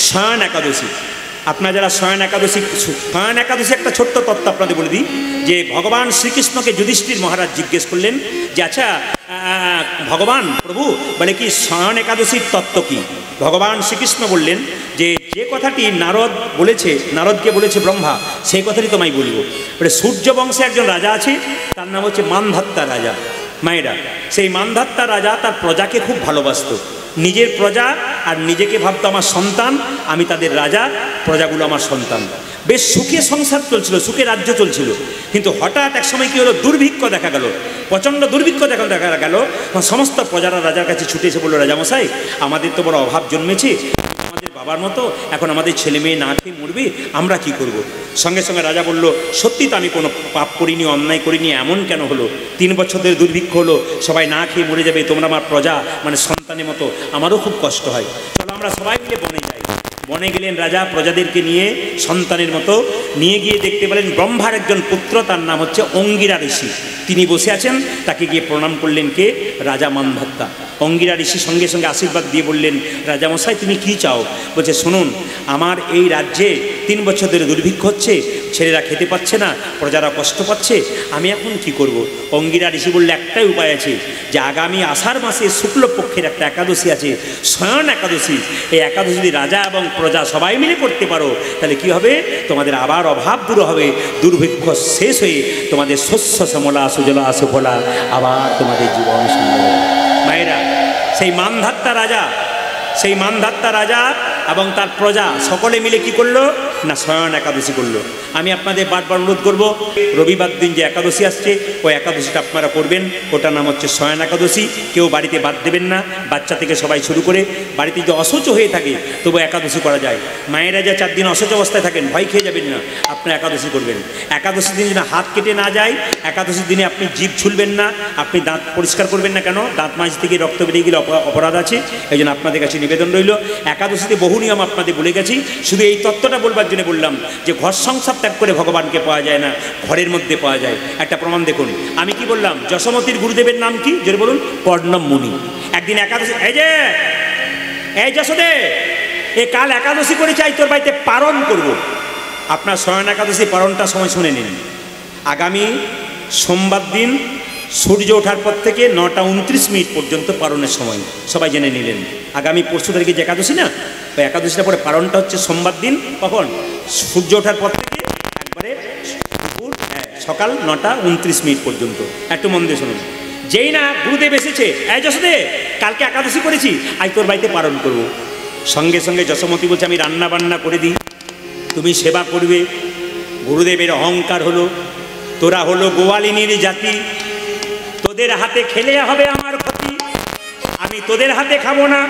শয়ন একাদশী। আপনারা যারা শয়ন একাদশী একটা ছোট্ট তত্ত্ব আপনাদের বলে দিই, যে ভগবান শ্রীকৃষ্ণকে যুধিষ্ঠির মহারাজ জিজ্ঞেস করলেন যে আচ্ছা ভগবান প্রভু বলে কি শয়ন একাদশীর তত্ত্ব কি? ভগবান শ্রীকৃষ্ণ বললেন যে যে কথাটি নারদকে বলেছে ব্রহ্মা, সেই কথাটি তোমায় বলবো। বলে সূর্য বংশে একজন রাজা আছে, তার নাম হচ্ছে মান্ধাত্তা রাজা। মায়েরা, সেই মান্ধাত্তা রাজা তার প্রজাকে খুব ভালোবাসত। নিজের প্রজা আর নিজেকে ভাবতো আমার সন্তান, আমি তাদের রাজা, প্রজাগুলো আমার সন্তান। বেশ সুখে সংসার চলছিল, সুখে রাজ্য চলছিল। কিন্তু হঠাৎ এক সময় কি হলো, দুর্ভিক্ষ দেখা গেল, প্রচণ্ড দুর্ভিক্ষ দেখা গেল। সমস্ত প্রজারা রাজার কাছে ছুটে এসে বললো, রাজামশাই আমাদের তো বড় অভাব জন্মেছে, আমাদের বাবার মতো এখন আমাদের ছেলে মেয়ে না খেয়ে মরবে, আমরা কি করব? সঙ্গে সঙ্গে রাজা বলল, সত্যি তো আমি কোনো পাপ করিনি, অন্যায় করিনি, এমন কেন হলো? 3 বছর ধরে দুর্ভিক্ষ হলো, সবাই না খেয়ে মরে যাবে, তোমরা আমার প্রজা মানে সন্তানের মতো, আমারও খুব কষ্ট হয়, চলো আমরা সবাই মিলে বনে যাই। বনে গেলেন রাজা প্রজাদেরকে নিয়ে, সন্তানের মতো নিয়ে গিয়ে দেখতে পেলেন ব্রহ্মার একজন পুত্র, তার নাম হচ্ছে অঙ্গিরা ঋষি। তিনি বসে আছেন, তাকে গিয়ে প্রণাম করলেন কে? রাজা মান্ধাত্তা। অঙ্গিরা ঋষি সঙ্গে সঙ্গে আশীর্বাদ দিয়ে বললেন, রাজামশাই তুমি কি চাও? বলছে শুনুন, আমার এই রাজ্যে 3 বছর ধরে দুর্ভিক্ষ হচ্ছে, ছেলেরা খেতে পাচ্ছে না, প্রজারা কষ্ট পাচ্ছে, আমি এখন কি করব? অঙ্গিরা ঋষি বললে একটাই উপায় আছে, যে আগামী আষাঢ় মাসে শুক্লপক্ষের একটা একাদশী আছে, শয়ন একাদশী। এই একাদশী যদি রাজা এবং প্রজা সবাই মিলে করতে পারো, তাহলে কি হবে? তোমাদের আবার অভাব দূর হবে, দুর্ভিক্ষ শেষ হয়ে তোমাদের শস্য শ্যামলা সুজলা সুফলা, আবার তোমাদের জীবন সুন্দর। মায়েরা, সেই মান্ধাত্তা রাজা এবং তার প্রজা সকলে মিলে কি করলো না, শয়ন একাদশী করলো। আমি আপনাদের বারবার অনুরোধ করব, রবিবার দিন যে একাদশী আসছে, ওই একাদশীটা আপনারা করবেন। ওটার নাম হচ্ছে শয়ন একাদশী। কেউ বাড়িতে বাদ দেবেন না, বাচ্চা থেকে সবাই শুরু করে। বাড়িতে যদি অসুচ হয়ে থাকে তবু একাদশী করা যায়। মায়েরা যা 4 দিন অসুচ অবস্থায় থাকেন, ভয় খেয়ে যাবেন না, আপনারা একাদশী করবেন। একাদশীর দিনে যেন হাত কেটে না যায়, একাদশীর দিনে আপনি জিভ ছুলবেন না, আপনি দাঁত পরিষ্কার করবেন না। কেন? দাঁত মাঝ থেকে রক্ত বেরিয়ে গেলে অপরাধ আছে। এই জন্য আপনাদের কাছে নিবেদন রইল। একাদশীতে বহু নিয়ম আপনাদের বলে গেছি, শুধু এই তত্ত্বটা বলবার জন্য বললাম যে ঘর সংসার ত্যাগ করে ভগবানকে পাওয়া যায় না, ঘরের মধ্যে পাওয়া যায়। একটা প্রমাণ দেখুন, আমি কি বললাম? যশোমতীর গুরুদেবের নাম কি? জোরে বলুন। কর্ণম মুনি। একদিন একাদশী, এই যশোদে, এ কাল একাদশী করে চাই তোর বাড়িতে পালন করব। আপনার শয়ন একাদশী পালনটা সময় শুনে নিন। আগামী সোমবার দিন সূর্য ওঠার পর থেকে 9টা 29 পর্যন্ত পালনের সময়, সবাই জেনে নিলেন। আগামী পরশু তারিখে যে একাদশী না, ওই একাদশীটা পরে পালনটা হচ্ছে সোমবার দিন। কখন? সূর্য ওঠার পর থেকে একবারে সকাল 9টা 29 পর্যন্ত। একটু মন দিয়ে শুনুন। যেই না গুরুদেব এসেছে, এই যশোদে কালকে একাদশী করেছি, আজ তোর বাড়িতে পালন করব। সঙ্গে সঙ্গে যশোমতী বলছে, আমি রান্না বান্না করে দিই, তুমি সেবা করবে। গুরুদেবের অহংকার হলো, তোরা হলো গোয়ালিনীর জাতি, তোদের হাতে খেলে হবে আমার ক্ষতি, আমি তোদের হাতে খাবো না,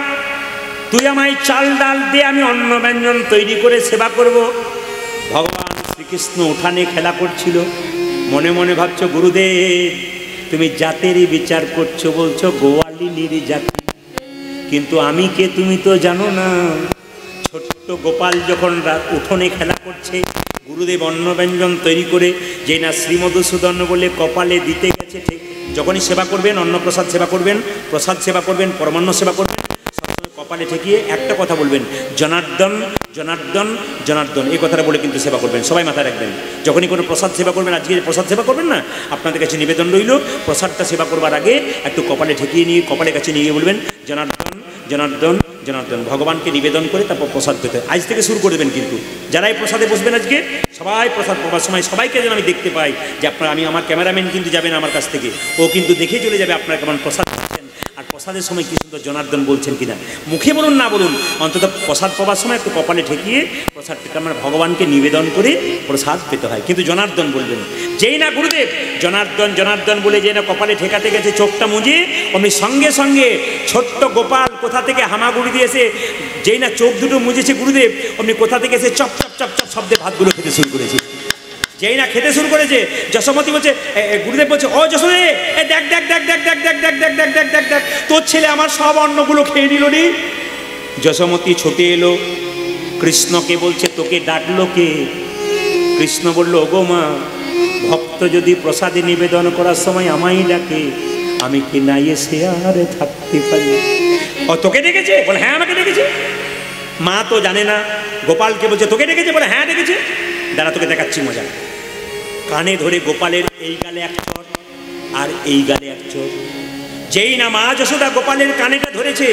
তুই আমায় চাল ডাল দিয়ে আমি অন্ন ব্যঞ্জন তৈরি করে সেবা করব। ভগবান শ্রীকৃষ্ণ উঠানে খেলা করছিল, মনে মনে ভাবছো গুরুদেব তুমি জাতেরই বিচার করছো, বলছো গোয়ালিনীর জাতি, কিন্তু আমি কে তুমি তো জানো না। ছোট্ট গোপাল যখন উঠোনে খেলা করছে, গুরুদেব অন্ন ব্যঞ্জন তৈরি করে যে না শ্রীমধুসূদন বলে কপালে দিতে গেছে, ঠিক যখনই সেবা করবেন, অন্নপ্রসাদ সেবা করবেন, প্রসাদ সেবা করবেন, পরমান্ন সেবা করবেন, সবসময় কপালে ঠেকিয়ে একটা কথা বলবেন, জনার্দন জনার্দন জনার্দন, এই কথাটা বলে কিন্তু সেবা করবেন। সবাই মাথায় রাখবেন, যখনই কোনো প্রসাদ সেবা করবেন, আজকে প্রসাদ সেবা করবেন না, আপনাদের কাছে নিবেদন রইল, প্রসাদটা সেবা করবার আগে একটু কপালে ঠেকিয়ে নিয়ে কপালের কাছে নিয়ে বলবেন জনার্দন জনার্দন জনার্দন, ভগবানকে নিবেদন করে তারপর প্রসাদ পেতে আজ থেকে শুরু করে দেবেন। কিন্তু যারা এই প্রসাদে বসবেন আজকে, সবাই প্রসাদ পাওয়ার সময় সবাইকে যেন আমি দেখতে পাই যে আপনারা, আমি আমার ক্যামেরাম্যান কিন্তু যাবেন আমার কাছ থেকে, ও কিন্তু দেখে চলে যাবে আপনারা কেমন প্রসাদ পাচ্ছেন, আর প্রসাদের সময় কি সুন্দর জনার্দন বলছেন কিনা। মুখে বলুন না বলুন, অন্তত প্রসাদ পাওয়ার সময় একটু কপালে ঠেকিয়ে প্রসাদটা আমরা ভগবানকে নিবেদন করে প্রসাদ পেতে হয়, কিন্তু জনার্দন বলবেন। যেই না গুরুদেব জনার্দন জনার্দন বলে যে না কপালে ঠেকাতে গেছে, চোখটা মুজে অমনি সঙ্গে সঙ্গে ছোট্ট গোপাল কোথা থেকে হামাগুড়ি দিয়েছে, যেই না চোখ দুটো মুজেছে গুরুদেব, অমনি কোথা থেকে এসে চপ চপ চপ চপ শব্দে ভাতগুলো খেতে শুরু করেছে। যেই না খেতে শুরু করেছে, যশোমতী বলছে, গুরুদেব বলছে, ও যশোদে দেখ দেখ দেখ দেখ দেখ দেখ দেখ দেখ দেখ দেখ দেখ দেখ, তোর ছেলে আমার সব অন্নগুলো খেয়ে নিল রে। যশোমতী ছুটে এলো, কৃষ্ণকে বলছে, তোকে ডাকলো কে? কৃষ্ণ বলল, ওগো মা, ভক্ত যদি প্রসাদে নিবেদন করার সময় আমায় ডাকে, আমি কি না এসে আর থাকতে পারি? ও তোকে ডেকেছে? বলে হ্যাঁ আমাকে ডেকেছে। মা তো জানে না, গোপালকে বলছে তোকে ডেকেছে, বলে হ্যাঁ ডেকেছে, দাঁড়া তোকে দেখাচ্ছি মজা। কানে ধরে গোপালের এই গালে এক চড় আর এই গালে এক চড়। যেই না মা যশোদা গোপালের কানেটা ধরেছে,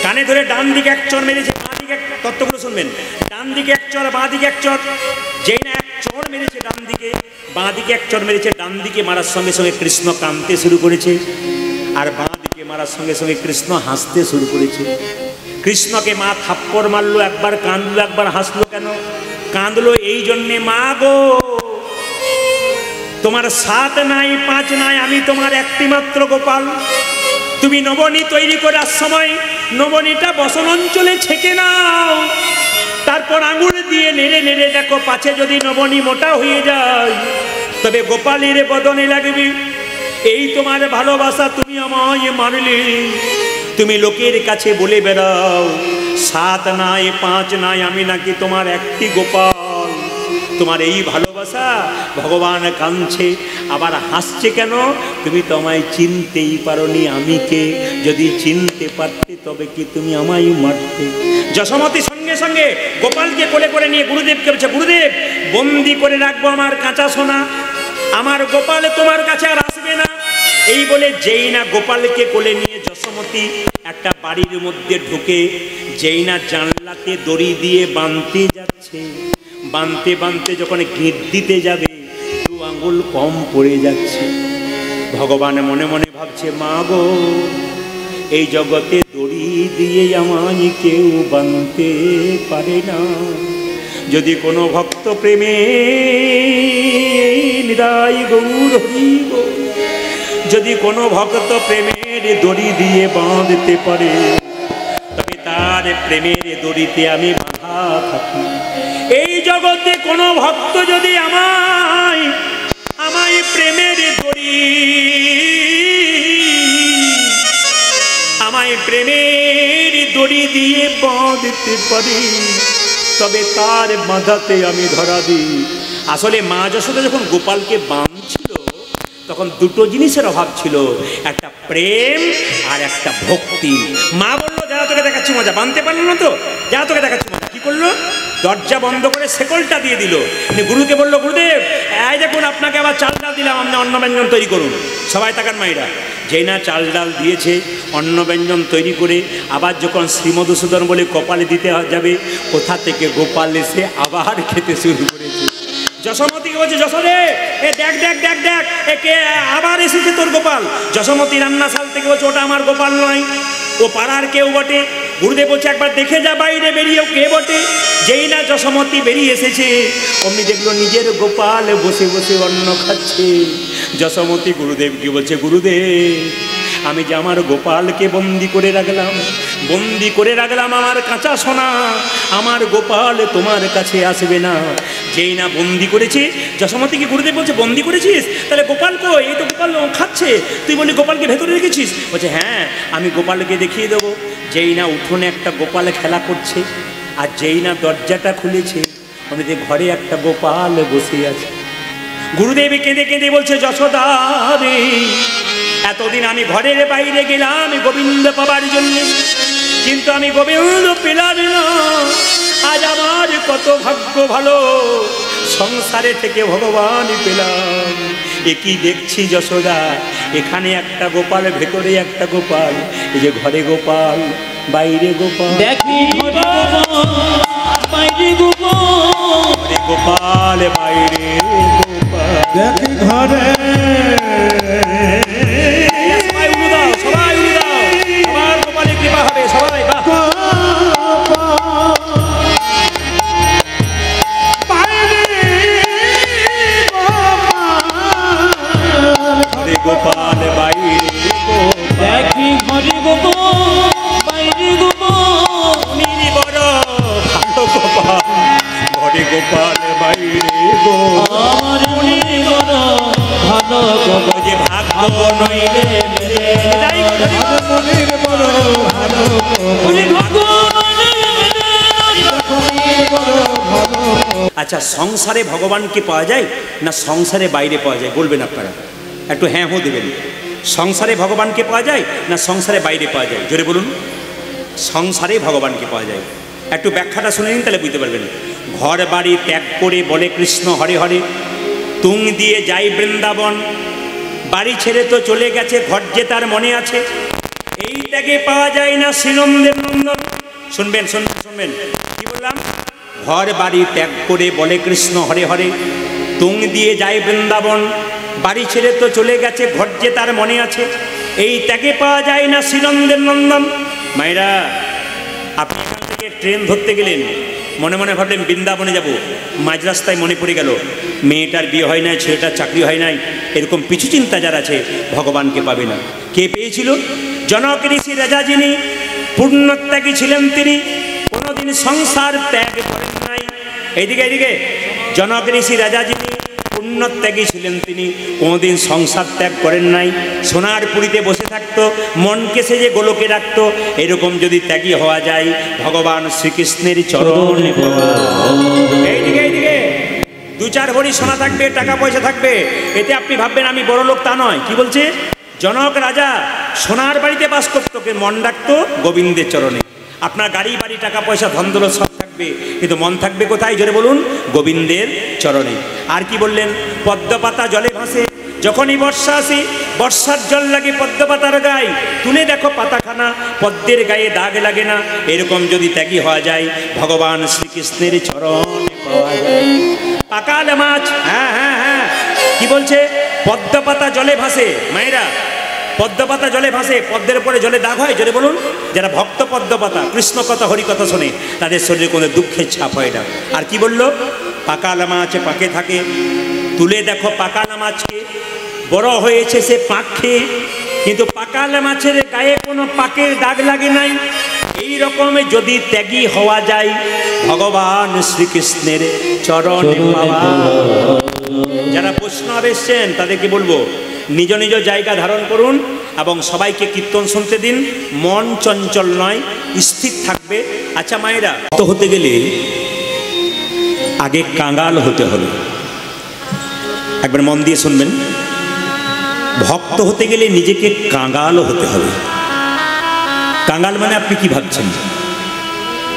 কানে ধরে ডান দিকে এক চড় মেরেছে, বাঁ দিকে এক, তত্ত্বগুলো শুনবেন, ডান দিকে এক চড় বাঁ দিকে এক চড়। যেই না এক চড় মেরেছে ডান দিকে, বাঁ দিকে এক চড় মেরেছে, ডান দিকে মারার সঙ্গে সঙ্গে কৃষ্ণ কাঁদতে শুরু করেছে, আর বাঁ দিকে মারার সঙ্গে সঙ্গে কৃষ্ণ হাসতে শুরু করেছে। কৃষ্ণকে মা থাপ্পড় মারলো, একবার কাঁদলো একবার হাসলো। কেন কাঁদলো? এই জন্যে, মা গো তোমার 7 নাই 5 নাই, আমি তোমার একটি মাত্র গোপাল। তুমি নবনী তৈরি করার সময় নবনীটা বসন অঞ্চলে ছেঁকে নাও, তারপর আঙুল দিয়ে নেড়ে নেড়ে দেখো পাছে যদি নবনী মোটা হয়ে যায় তবে গোপালের বদনে লাগবে। এই তোমার ভালোবাসা, তুমি আমায় মারলে। তুমি লোকের কাছে বলে বেড়াও 7 নাই 5 নাই, আমি নাকি তোমার একটি গোপাল। তোমার এই ভালোবাসা ভগবান কাঁদছে, আবার হাসছে কেন? তুমি তো আমায় চিনতেই পারোনি, আমি কে? যদি চিনতে পারতে তবে কি তুমি আমায় মারতে? যশোমতি সঙ্গে সঙ্গে গোপালকে কোলে করে নিয়ে গুরুদেবকে বলছে, গুরুদেব বন্দি করে রাখবো আমার কাঁচা সোনা, আমার গোপাল তোমার কাছে আর আসবে না। এই বলে যেই না গোপালকে কোলে নিয়ে যশোমতি একটা বাড়ির মধ্যে ঢুকে, যেই না জানলাতে দড়ি দিয়ে বাঁধতে যাচ্ছে, বাঁধতে বাঁধতে যখন গেট দিতে যাবে 2 আঙ্গুল কম পড়ে যাচ্ছে। ভগবান মনে মনে ভাবছে, মা গো এই জগতে দড়ি দিয়ে আমায় কেউ বাঁধতে পারে না। যদি কোনো ভক্ত প্রেমে নিরাই গৌর হরিব, যদি কোনো ভক্ত প্রেমের দড়ি দিয়ে বাঁধতে পারে তবে তার প্রেমের দড়িতে আমি বাঁধা থাকি। এই জগতে কোনো ভক্ত যদি আমায় প্রেমের দড়ি, আমায় প্রেমের দড়ি দিয়ে বাঁধতে পারি তবে তার বাঁধাতে আমি ধরা দিই। আসলে মা যশোদা যখন গোপালকে বাঁধছিল তখন 2টো জিনিসের অভাব ছিল, একটা প্রেম আর একটা ভক্তি। মা বললো যারা তোকে দেখাচ্ছি মজা, বাঁধতে পারলো না তো, যারা তোকে দেখাচ্ছি মজা। কি করলো? দরজা বন্ধ করে শেকলটা দিয়ে দিল। গুরুকে বললো, গুরুদেব এই দেখুন আপনাকে আবার চাল ডাল দিলাম, আপনি অন্ন ব্যঞ্জন তৈরি করুন। সবাই তাকান মাইরা। যেই না চাল ডাল দিয়েছে, অন্ন ব্যঞ্জন তৈরি করে আবার যখন শ্রীমধুসূদন বলে কপালে দিতে যাবে, কোথা থেকে গোপাল এসে আবার খেতে শুরু করেছে। যশোমতিকে বলছে, যশোদে এ দেখ দেখ দেখ দেখ, একে আবার এসেছে তোর গোপাল। যশোমতি রান্নাশাল থেকে বলছে, ওটা আমার গোপাল নয়, ও পাড়ার কেউ বটে। গুরুদেব বলছে, একবার দেখে যা বাইরে বেরিয়েও কে বটে। যেই না যশোমতি বেরিয়ে এসেছে অমনি দেখলো নিজের গোপাল বসে বসে অন্ন খাচ্ছে। যশোমতি গুরুদেবকে বলছে, গুরুদেব আমি যে আমার গোপালকে বন্দি করে রাখলাম, বন্দি করে রাখলাম আমার কাঁচা সোনা, আমার গোপাল তোমার কাছে আসবে না। যেই না বন্দি করেছে, যশোমতিকে গুরুদেব বলছে, বন্দি করেছিস? তাহলে গোপাল কই? এই তো গোপাল খাচ্ছে, তুই বলি গোপালকে ভেতরে রেখেছিস? বলছে, হ্যাঁ আমি গোপালকে দেখিয়ে দেবো। যেই না উঠোনে একটা গোপাল খেলা করছে, আর যেই না দরজাটা খুলেছে অনেক ঘরে একটা গোপাল বসে আছে। গুরুদেব কেঁদে কেঁদে বলছে, যশোদা রে এতদিন আমি ঘরের বাইরে গেলাম গোবিন্দ পাবার জন্য, কিন্তু আমি গোবিন্দ পেলাম না। আজ আমার কত ভাগ্য ভালো, সংসারে থেকে ভগবান পেলাম। এ কি দেখছি যশোদা, এখানে একটা গোপাল, ভেতরে একটা গোপাল, এই যে ঘরে গোপাল বাইরে গোপাল, দেখি বাইরে গোপাল, গোপাল বাইরে গোপাল, দেখি ঘরে। সবাই উড়ু দাও, সবাই উড়ু দাও, সবার গোপালের কৃপা হবে। সবাই বাহ। গোপাল বাইরে দেখি ঘরে গোপাল বাইরে গোপাল, উনি বড় ভালো গোপাল, ঘরে গোপাল বাইরে গোপাল, আমার উনি বড় ভালো গোপাল। যে ভাগ্য নইলে মিলে, মনির বড় ভালো গোপাল। আচ্ছা সংসারে ভগবানকে পাওয়া যায় না সংসারে বাইরে পাওয়া যায়? বলবেন আপনারা, একটু হ্যাঁ হো দেবেন। সংসারে ভগবানকে পাওয়া যায় না সংসারে বাইরে পাওয়া যায়? জোরে বলুন। সংসারে ভগবানকে পাওয়া যায়। একটু ব্যাখ্যাটা শুনে নিন, তাহলে বুঝতে পারবেন। ঘর বাড়ি ত্যাগ করে বলে কৃষ্ণ হরে হরে, তুং দিয়ে যাই বৃন্দাবন, বাড়ি ছেড়ে তো চলে গেছে, ঘর যে তার মনে আছে, এই ত্যাগে পাওয়া যায় না শ্রীনন্দের নন্দন। শুনবেন শুনবেন শুনবেন, কি বললাম? ঘর বাড়ি ত্যাগ করে বলে কৃষ্ণ হরে হরে, তুং দিয়ে যায় বৃন্দাবন, বাড়ি ছেড়ে তো চলে গেছে, ঘর যে তার মনে আছে, এই ত্যাগে পাওয়া যায় না শ্রীনন্দের নন্দন। মায়েরা, আপনি এখান থেকে ট্রেন ধরতে গেলেন, মনে মনে ভাবলেন বৃন্দাবনে যাব, মাঝ রাস্তায় মনে পড়ে গেল মেয়েটার বিয়ে হয় নাই, ছেলেটার চাকরি হয় নাই, এরকম পিছু চিন্তা যারা আছে ভগবানকে পাবে না। কে পেয়েছিল? জনক ঋষি রাজা, যিনি পূর্ণত্যাগী ছিলেন, তিনি কোনোদিন সংসার ত্যাগ করেন নাই। এইদিকে এইদিকে, জনক ঋষি রাজা যিনি পুণ্যত্যাগী ছিলেন, তিনি কোনোদিন সংসার ত্যাগ করেন নাই। সোনার পুরীতে বসে থাকতো, মনকে সেজে গোলকে রাখতো। এরকম যদি ত্যাগী হওয়া যায়, ভগবান শ্রীকৃষ্ণের চরণে এইদিকে এইদিকে দু চার ভরি সোনা থাকবে, টাকা পয়সা থাকবে, এতে আপনি ভাববেন আমি বড় লোক, তা নয়। কি বলছে? জনক রাজা সোনার বাড়িতে বাস করতো, কে মন রাখতো গোবিন্দের চরণে। আপনার গাড়ি বাড়ি টাকা পয়সা ধন দৌলত সব থাকবে, কিন্তু মন থাকবে কোথায়? জোরে বলুন, গোবিন্দের চরণে। আর কি বললেন? পদ্মপাতা জলে ভাসে, যখনই বর্ষা আসে, বর্ষার জল লাগে পদ্মপাতার গায়ে, তুলে দেখো পাতাখানা, পদ্মের গায়ে দাগ লাগে না। এরকম যদি ত্যাগী হওয়া যায়, ভগবান শ্রীকৃষ্ণের চরণে পাওয়া যায়। পাকাল মাছ, হ্যাঁ হ্যাঁ হ্যাঁ, কি বলছে? পদ্মপাতা জলে ভাসে। মায়েরা, পদ্মপাতা জলে ভাসে, পদ্মের উপরে জলে দাগ হয়, জোরে বলুন। যারা ভক্ত পদ্মপাতা, কৃষ্ণ কথা হরি কথা শোনে, তাদের শরীরে কোনো দুঃখের ছাপ হয় না। আর কি বলল? পাকাল মাছ পাকে থাকে, তুলে দেখো পাকাল মাছকে, বড় হয়েছে সে পাক খেয়ে, কিন্তু পাকাল মাছের গায়ে কোনো পাকের দাগ লাগে নাই। এই রকমে যদি ত্যাগী হওয়া যায়, ভগবান শ্রীকৃষ্ণের চরণে পাওয়া। যারা বৈষ্ণব এসছেন তাদেরকে বলবো, নিজ নিজ জায়গা ধারণ করুন এবং সবাইকে কীর্তন শুনতে দিন। মন চঞ্চল নয়, স্থির থাকবে। আচ্ছা মায়েরা, ভক্ত হতে গেলে আগে কাঙ্গাল হতে হবে। একবার মন দিয়ে শুনবেন, ভক্ত হতে গেলে নিজেকে কাঙ্গাল হতে হবে। কাঙ্গাল মানে আপনি কি ভাবছেন?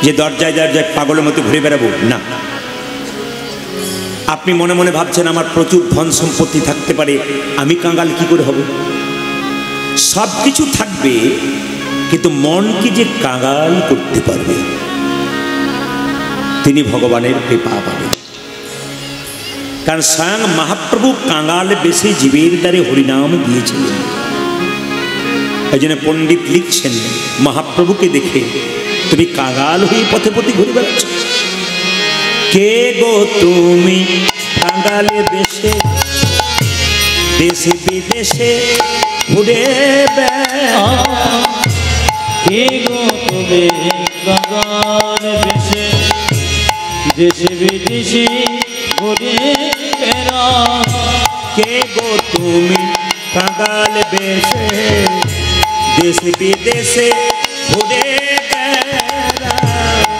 যে দরজায় দরজায় পাগলের মতো ঘুরে বেড়াবো? না, আপনি মনে মনে ভাবছেন আমার প্রচুর ধন সম্পত্তি থাকতে পারে, আমি কাঙ্গাল কি করে হব? সব কিছু থাকবে, কিন্তু মনকে যে কাঙ্গাল করতে পারবে, তিনি ভগবানের কৃপা পাবেন। কারণ স্বয়ং মহাপ্রভু কাঙ্গাল বেশি জীবের দ্বারে হরিনাম দিয়েছিলেন। এই জন্য পণ্ডিত লিখছেন, মহাপ্রভুকে দেখে তুমি কাঙ্গাল হয়ে পথে পথে ঘুরে বেড়াচ্ছ। কে গো তুমি কাঙ্গালে বেশে, দেশে বিদেশে ঘুরে বেড়াও। কে গো তুমি কাঙ্গালে বেশে, দেশে বিদেশে ঘুরে বেড়াও। কে গো তুমি কাঙ্গাল বেশে, দেশে বিদেশে ঘুরে বেড়াও।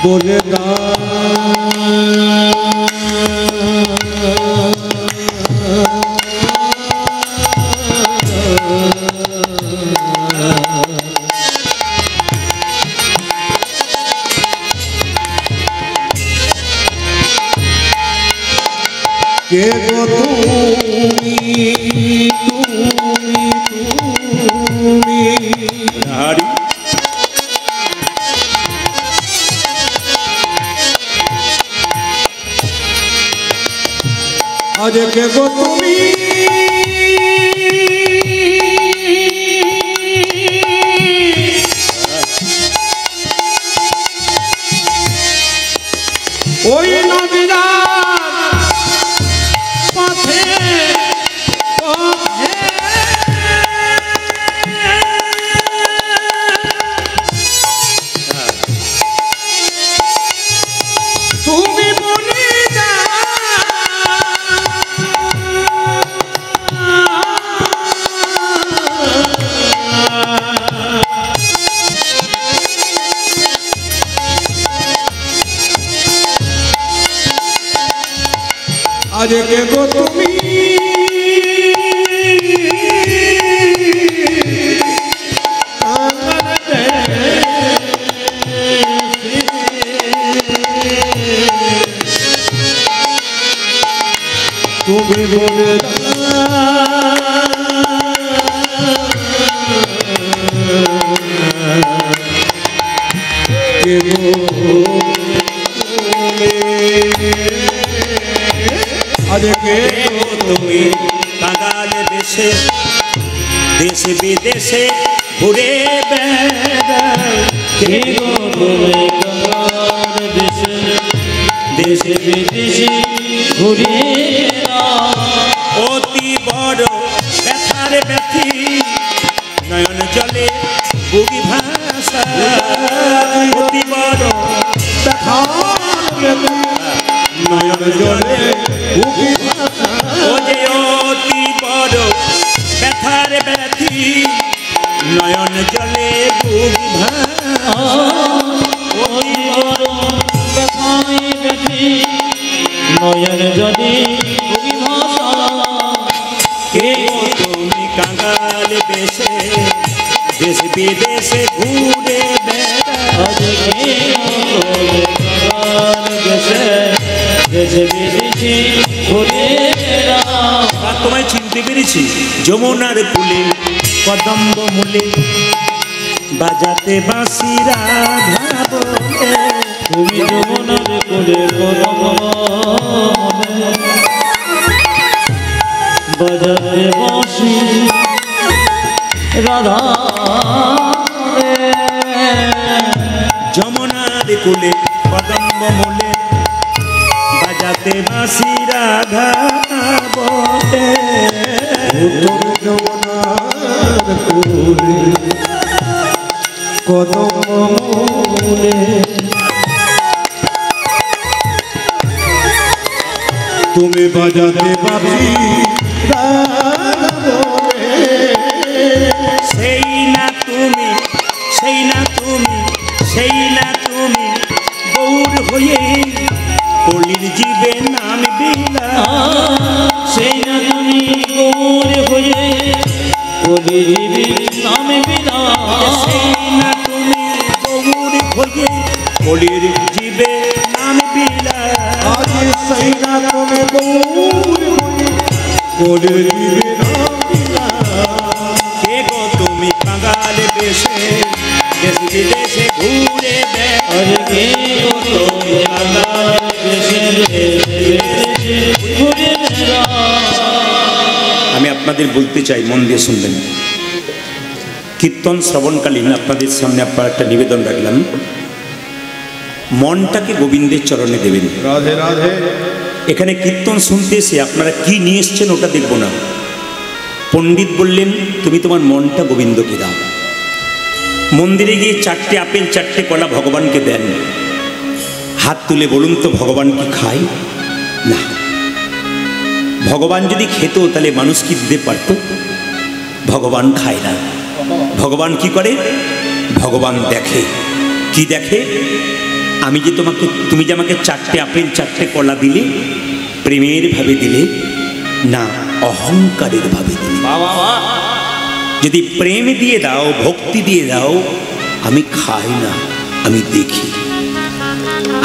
বলে না কে গো তুমি তুমি তুমি হারি আজ কে গো তুমি ওই নদীরা পথে পথে তুমি বলি না আজ কে গো তুমি তুমি বলে কে গো আজকে তুমি কাঙাল বেশে দেশে বিদেশে ঘুরে বেড়াও কে গো তুমি কাঙাল বেশে দেশে বিদেশে ঘুরে বেড়াও। অতি বড় ব্যথার ব্যথি নয়ন জলে বুগি ভাষা অতি বড় নয়ন জলে বুকে ভাষা ও যে অতি বড় ব্যথার ব্যথি নয়ন জলে বুগি ভাষা ওই বড় ব্যথায় ব্যথি নয়ন জলে অভিভাষা। কে গো তুমি কাঙাল বেশে দেশ বিদেশে ঘুরে বেড়াও আজকে তুমি কাঙাল বেশে দেশে বিদেশে ঘুরে বেড়াও। আর তোমায় চিনতে পেরেছি যমুনার কুলে কদম্ব মূলে বাজাতে বাঁশি রাধা বলে তুমি যমুনার কোলে কদম বাজাতে বাঁশি রাধা রে। যমুনার কুলে কদম্ব মূলে বাজাতে বাঁশি রাধা বলে উত্তর যমুনার কুলে কদম মূলে তুমি বাজাতে পারি সেই না তুমি সেই না তুমি সেই না তুমি গৌর হয়ে কলির জীবে নাম বিলা সেই না তুমি গৌর হয়ে কলিজীবী নামে বিনা। সেই না তুমি গৌর হয়ে কলির জীবে নাম বিলা আজ সেই না তুমি কোলে দিবে না কে গো তুমি কাঙাল বেশে দেশ বিদেশে ঘুরে বেড়াও আজকে তুমি কাঙাল বেশে দেশে ঘুরে বেড়াও। আমি আপনাদের বলতে চাই, মন দিয়ে শুনবেন। কীর্তন শ্রবণকালীন আপনাদের সামনে আপনার একটা নিবেদন রাখলাম, মনটাকে গোবিন্দের চরণে দেবেন। রাধে রাধে এখানে কীর্তন শুনতে এসে আপনারা কি নিয়ে এসছেন ওটা দেখব না। পণ্ডিত বললেন তুমি তোমার মনটা গোবিন্দকে দাও। মন্দিরে গিয়ে 4টে আপেল 4টে কলা ভগবানকে দেন, হাত তুলে বলুন তো ভগবান কি খায়? না। ভগবান যদি খেত তাহলে মানুষ কি দিতে পারত? ভগবান খায় না। ভগবান কি করে? ভগবান দেখে। কি দেখে? আমি যে তুমি যে আমাকে 4টে আপেল 4টে কলা দিলে, প্রেমের ভাবে দিলে না অহংকারের ভাবে দিলে? যদি প্রেম দিয়ে দাও, ভক্তি দিয়ে দাও, আমি খাই না, আমি দেখি,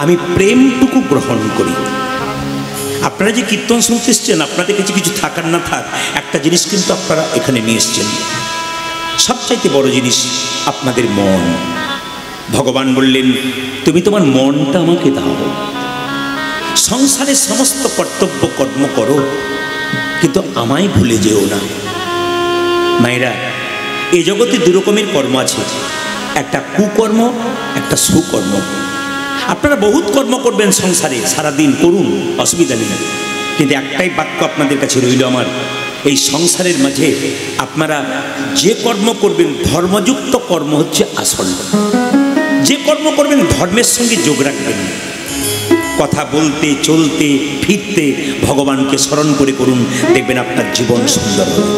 আমি প্রেমটুকু গ্রহণ করি। আপনারা যে কীর্তন শুনতে এসছেন, আপনাদের কাছে কিছু থাকার না থাক, একটা জিনিস কিন্তু আপনারা এখানে নিয়ে এসছেন, সবচাইতে বড় জিনিস আপনাদের মন। ভগবান বললেন তুমি তোমার মনটা আমাকে দাও। সংসারের সমস্ত কর্তব্য কর্ম করো, কিন্তু আমায় ভুলে যেও না। মায়েরা, এই জগতে দু রকমের কর্ম আছে, একটা কুকর্ম, একটা সুকর্ম। আপনারা বহুত কর্ম করবেন সংসারে, সারাদিন করুন, অসুবিধা নেই, কিন্তু একটাই বাক্য আপনাদের কাছে রইল আমার, এই সংসারের মাঝে আপনারা যে কর্ম করবেন ধর্মযুক্ত কর্ম হচ্ছে আসল। যে কর্ম করবেন ধর্মের সঙ্গে যোগ রাখবেন। কথা বলতে চলতে ফিরতে ভগবানকে স্মরণ করে করুন, দেখবেন আপনার জীবন সুন্দর হবে।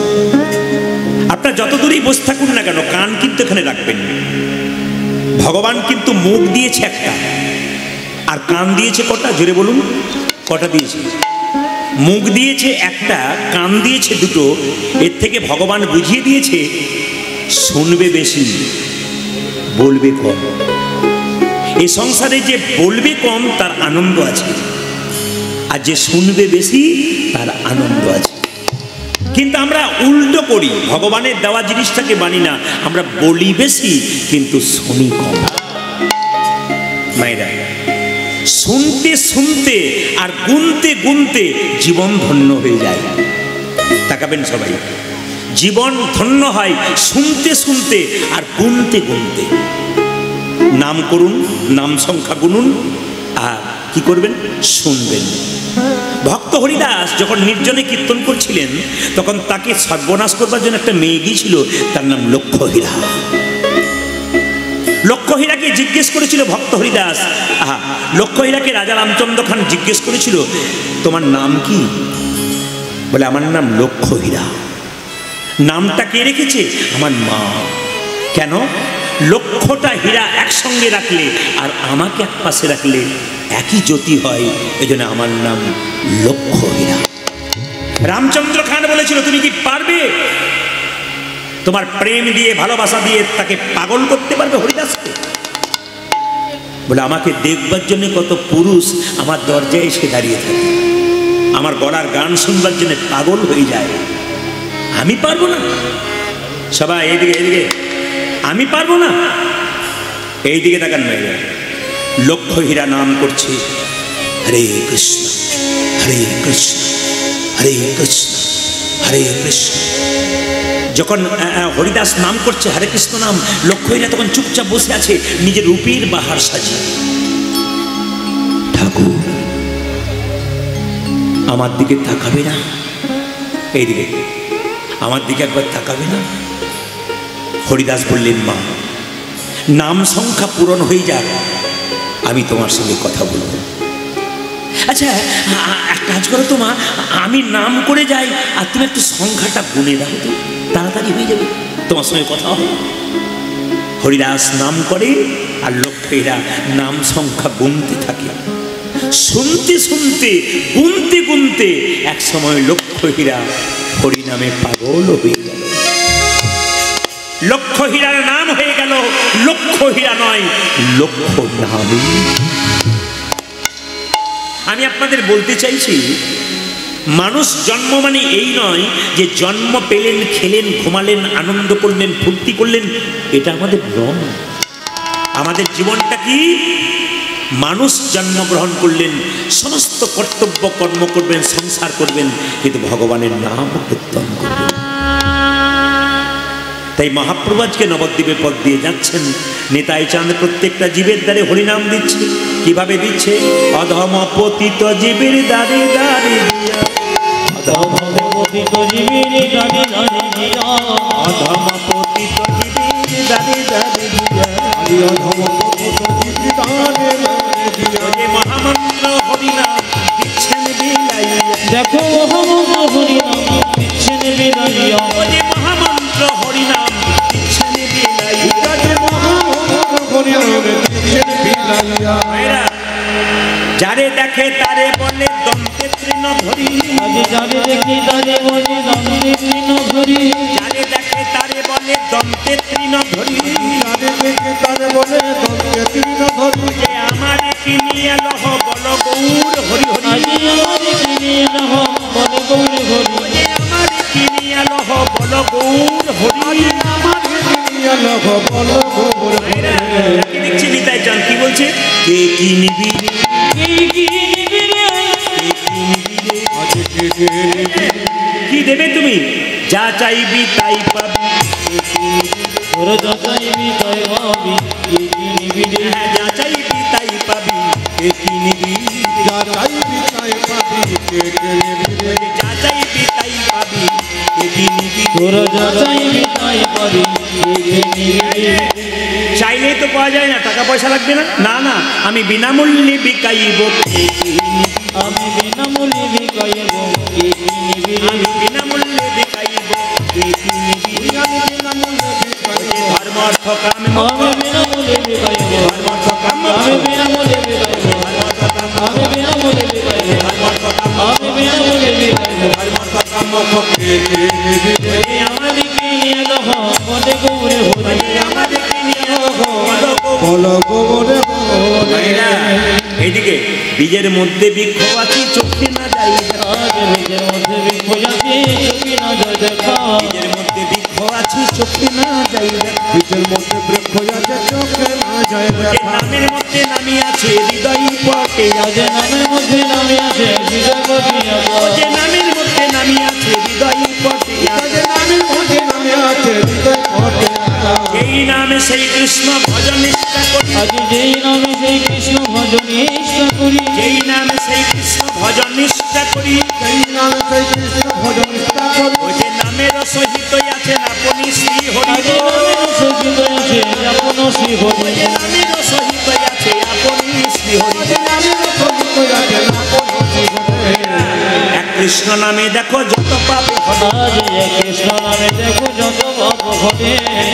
আপনার যত দূরেই বসে থাকুন না কেন, কান কিন্তু এখানে রাখবেন। ভগবান কিন্তু মুখ দিয়েছে একটা, আর কান দিয়েছে কটা? জোরে বলুন, কটা দিয়েছে? মুখ দিয়েছে একটা, কান দিয়েছে দুটো। এর থেকে ভগবান বুঝিয়ে দিয়েছে শুনবে বেশি, বলবে কম। এই সংসারে যে বলবে কম তার আনন্দ আছে, আর যে শুনবে বেশি তার আনন্দ আছে। কিন্তু আমরা উল্টো করি, ভগবানের দেওয়া জিনিসটাকে মানি না, আমরা বলি বেশি কিন্তু শুনি কম। মায়েরা, শুনতে শুনতে আর গুনতে গুনতে জীবন ধন্য হয়ে যায়। তাকাবেন সবাই, জীবন ধন্য হয় শুনতে শুনতে আর গুনতে গুনতে। নাম করুন, নাম সংখ্যা গুনুন, আর কি করবেন? শুনবেন। ভক্ত হরিদাস যখন নির্জনে কীর্তন করছিলেন তখন তাকে সর্বনাশ করবার জন্য একটা মেয়ে গিয়েছিল, তার নাম লক্ষ্যহীরা। লক্ষ্যহীরাকে জিজ্ঞেস করেছিল ভক্ত হরিদাস, লক্ষ্যহীরাকে রাজা রামচন্দ্র খান জিজ্ঞেস করেছিল, তোমার নাম কি? বলে, আমার নাম লক্ষ্যহীরা। নামটা কে রেখেছে? আমার মা। কেন? লক্ষ্যটা হীরা একসঙ্গে রাখলে আর আমাকে এক পাশে রাখলে একই জ্যোতি হয়, এই জন্য আমার নাম লক্ষ্যহীরা। রামচন্দ্র খান বলেছিল, তুমি কি পারবে তোমার প্রেম দিয়ে, ভালোবাসা দিয়ে তাকে পাগল করতে পারবে হরিদাসকে? বলে, আমাকে দেখবার জন্য কত পুরুষ আমার দরজায় এসে দাঁড়িয়ে থাকে, আমার গলার গান শুনবার জন্য পাগল হয়ে যায়, আমি পারবো না? সবাই এইদিকে এইদিকে, আমি পারবো না? এইদিকে তাকান মেয়েরা, লক্ষ্যহীরা নাম করছে হরে কৃষ্ণ হরে কৃষ্ণ হরে কৃষ্ণ হরে কৃষ্ণ। যখন হরিদাস নাম করছে হরে কৃষ্ণ নাম, লক্ষ্যহীরা তখন চুপচাপ বসে আছে নিজের রূপীর বাহার সাজিয়ে। ঠাকুর আমার দিকে তাকাবে না? এইদিকে আমার দিকে একবার তাকাবে না? হরিদাস বললেন, মা, নাম সংখ্যা পূরণ হয়ে যাক, আমি তোমার সঙ্গে কথা বলবো। আচ্ছা এক কাজ করো তো মা, আমি নাম করে যাই আর তুমি একটু সংখ্যাটা গুনে দাও তো, তাড়াতাড়ি হয়ে যাবে, তোমার সঙ্গে কথা হবে। হরিদাস নাম করে আর লক্ষ্যহীরা নাম সংখ্যা গুনতে থাকে। শুনতে শুনতে গুনতে গুনতে এক সময় লক্ষ্যহীরা হরিনামে পাগল হয়ে গেল। লক্ষ্যহীরার নাম হয়ে গেল লক্ষ্যহীরা নয়, লক্ষ্য নামে। আমি আপনাদের বলতে চাইছি, মানুষ জন্ম মানে এই নয় যে জন্ম পেলেন, খেলেন, ঘুমালেন, আনন্দ করলেন, ফুর্তি করলেন, এটা আমাদের রং। আমাদের জীবনটা কি? মানুষ জন্মগ্রহণ করলেন, সমস্ত কর্তব্য কর্ম করবেন, সংসার করবেন, কিন্তু ভগবানের নাম কীর্তন করবেন। তাই মহাপ্রভু আজকে নবদ্বীপে পথ দিয়ে যাচ্ছেন, নিতাই চাঁদ প্রত্যেকটা জীবের দ্বারে হরিনাম দিচ্ছে। কিভাবে দিচ্ছে? অধম পতিত জীবের দ্বারে দ্বারে দিয়া, অধম পতিত জীবের দ্বারে দ্বারে দিয়া, অধম পতিত জীবের দ্বারে দ্বারে দিয়া, অধম পতিত জীবের দ্বারে দ্বারে দিয়া, ওরে মহামন্ত্র হরিনাম দিচ্ছেন বিলাইয়া। দেখো মহামন্ত্র হরিনাম দিচ্ছেন বিলাইয়া, ওরে মহামন্ত্র হরিনাম দিচ্ছেন বিলাইয়া। যারে দেখে তারে বলে দন্তে তৃণ ধরি, যারে দেখি তারে বলে দন্তে তৃণ ধরি, যারে দেখে তারে বলে দন্তে তৃণ ধরি, যারে দেখে তারে বলে দন্তে তৃণ ধরি, যে আমারে কিনিয়া লহ বল গৌর হরি হরি, আজি আমারে কিনিয়া লহ বল গৌর হরি, যে আমারে কিনিয়া লহ বল গৌর হরি, আমারে কিনিয়া লহ বল গৌর হরি। কি দেখছি নিতাই চাঁদ কি বলছে? কে কিনবি রে, কি নিবি রে, কে কিনবি রে, আজকে কে কি দেবে তুমি? যা চাইবি তাই পাবি, কে কিনবি রে, তোর যা চাইবি তাই পাবি, কি নিবি রে, হ্যাঁ, যা চাইবি তাই পাবি, কে কিনবি রে, যা চাইবি তাই পাবি, কে কিনবি রে, যা চাইবি তাই পাবি, কে কিনবি রে। তোর যা চাইবি তাই পাবি, কি নিবি রে। চাইলেই তো পাওয়া যায় না, টাকা পয়সা লাগবে না? না না, আমি বিনামূল্যে বিকাইব, কে কিনবি, আমি বিনামূল্যে বিকাইব, কি নিবি রে, আমি বিনামূল্যে বিকাইব, কে কিনবি রে। আমি বিনামূল্যে বিকাইব, ধর্ম অর্থ কাম আমি বিনামূল্যে বিকাইব, ধর্ম অর্থ কাম আমি বিনামূল্যে বিকাইব, আমি বিনামূল্যে বিকাইব, আমি বিনামূল্যে বিকাইব, কে কিনবি রে, আমারে কিনিয়া লহ বল গৌর হরি, আমাদের কিনিয়া লহ বল গৌর। বল গৌর হরি। এইদিকে ডিজে বীজের মধ্যে বৃক্ষ আছে চোখে না যাই দেখা। আজ বীজের মধ্যে বৃক্ষ আছে চোখে না যায় দেখা। বীজের মধ্যে বৃক্ষ আছে চোখে না যাই দেখা। বীজের মধ্যে বৃক্ষ আছে চোখে না যায় যে দেখা। নামের মধ্যে নামি আছে হৃদয় পটে আজ নামের মধ্যে নামে আছে হৃদয় পটিয়া। যে নামের মধ্যে নামি আছে হৃদয় পটে যে নামের মধ্যে নামে আছে হৃদয় পটে এই নামে সেই কৃষ্ণ ভজন নিষ্ঠা করি। আজ যেই নামে সেই কৃষ্ণ ভজন নিষ্ঠা করি। যেই নামে সেই কৃষ্ণ ভজন নিষ্ঠা করি সেই নামে সেই কৃষ্ণ ভজন নিষ্ঠা করি। ও যে নামের সহিত আছেন আপনি শ্রী হরি। আজ নামের সহিত আছে আপন শ্রী হরি। যে নামের সহিত আছে আপনি শ্রী হরি। যে নামের সহিত আছে আপন শ্রী হরি। এক কৃষ্ণ নামে দেখো যত পাপ ঘটে। আজ এক কৃষ্ণ নামে দেখো যত পাপ ঘটে।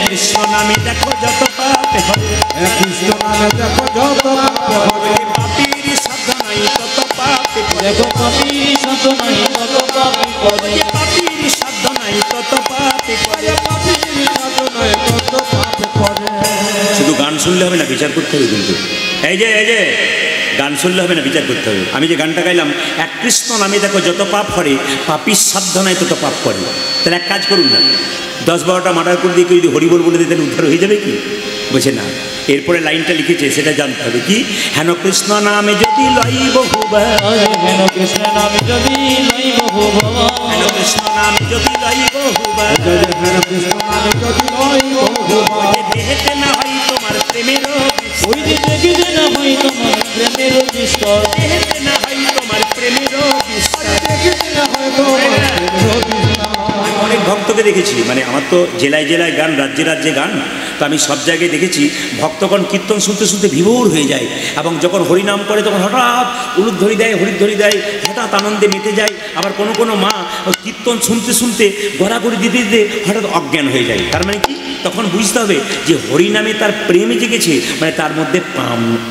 কৃষ্ণ নামে দেখো যত পাপ ঘটে। এক কৃষ্ণ নামে দেখো যত পাপ হবে। ওই পাপীর সাধ্য নাই তত পাপ করে। দেখো পাপি শত নাই তত পাপি করে। ওই পাপীর সাধ্য নাই তত পাপ করে। পাপীর সাধনায় কত পাপ করে। শুধু গান শুনলে হবে না, বিচার করতে হবে কিন্তু। এই যে গান শুনলে হবে না, বিচার করতে হবে। আমি যে গানটা গাইলাম, এক কৃষ্ণ নামে দেখো যত পাপ করে, পাপীর সাধ্য নাই তত পাপ করে। তাহলে এক কাজ করুন না, 10-12টা মার্ডার করে দিয়ে যদি হরিবল বলে দিতেন উদ্ধার হয়ে যাবে কি? বলছে না। এরপরে লাইনটা লিখেছে সেটা জানতে হবে কি, হেন কৃষ্ণ নামে যদি লইব হুবা। আজ হেন কৃষ্ণ নামে যদি লইব ভবা। হেন কৃষ্ণ নামে যদি লইব হুবা। যদি হরে কৃষ্ণ নামে যদি লইব হুবা। যে দেহেতে না হয় তোমার প্রেমের বিস্তার। ওই যে দেখিতে না হয় তোমার প্রেমের বিস্তর। দেহেতে না হয় তোমার প্রেমের বিস্তার। দেখিতে না হয় তোমার প্রেমের বিস্তার। আমি অনেক ভক্তকে দেখেছি, মানে আমার তো জেলায় জেলায় গান, রাজ্যে রাজ্যে গান, তো আমি সব জায়গায় দেখেছি ভক্তগণ কীর্তন শুনতে শুনতে বিভোর হয়ে যায়, এবং যখন হরিনাম করে তখন হঠাৎ উলুধ্বনি দেয়, হরিধ্বনি দেয়, হঠাৎ আনন্দে মেতে যায়। আবার কোনো কোনো মা কীর্তন শুনতে শুনতে গড়াগড়ি দিতে দিতে হঠাৎ অজ্ঞান হয়ে যায়। তার মানে কি, তখন বুঝতে হবে যে হরিনামে তার প্রেমে জেগেছে, মানে তার মধ্যে